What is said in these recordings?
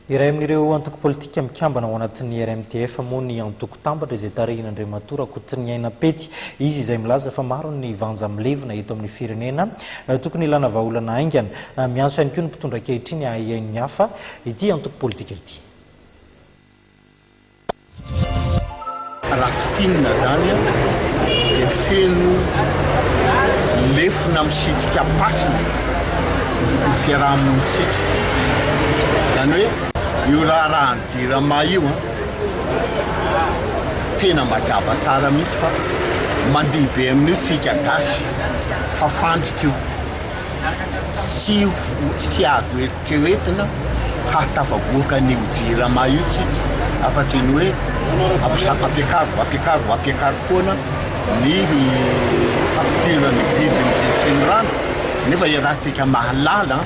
Iray amin'ireo antoko politika mikambana ao anatin'ny RMTF moa ny antoko tambatra izay tarihin'Andriamatora Kotriniaina Pety. Izy izay milaza fa maro ny vanja milevina eto amin'ny firenena tokony ilana vahaolana aingana. Miantso ihany koa ny mpitondra ankehitriny haingana hafa ity antoko politika ity. Rafitinina zany dia feno lefina misitsika pasina ny fiarahamonisika. Zany hoe io raha jirama io tena mazava tsara mihitsy fa mandeha be amin'io tsika gasy fa fantitra io tsy azo eritreretina hatafavoaka n'io jirama io tsika afa-tsy ny hoe ampiakaro foana ny fakturany vidiny sy ny rano nefa iarahantsika mahalala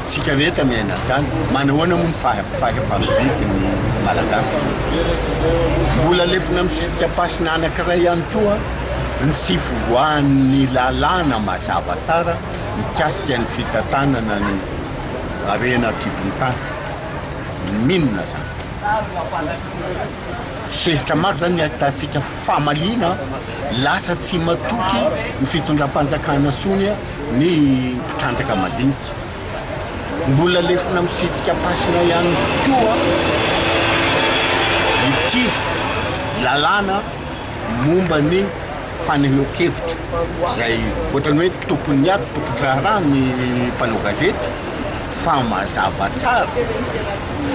tsika rehetra miaina zany manahoana moa ny fahefa-vidiny malagasy. Mbola lefina misitrika pasina anankiray ihany koa ny tsy fivoahan'ny lalàna mazava tsara mikasika ny fitantanana ny arena kibon-tany minina zany. Sehitra maro zany ahitatsika famaliana lasa tsy matoky ny fitondram-panjakana sonya ny mpitrandraka madinika. Mbola lefina misitrika pasina ihany koa ity lalàna momba ny fanehoan-kevitra izay ohatrany hoe tompony ato tompondraha ny mpanao gazety fa mazava tsara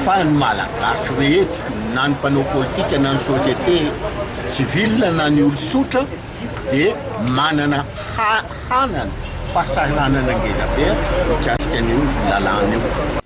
fa ny malagasy rehetra na ny mpanao politika na ny société civile na ny olo-tsotra dia manana hanana fahasahiranana ngeza be mikasika an'io lalàna io.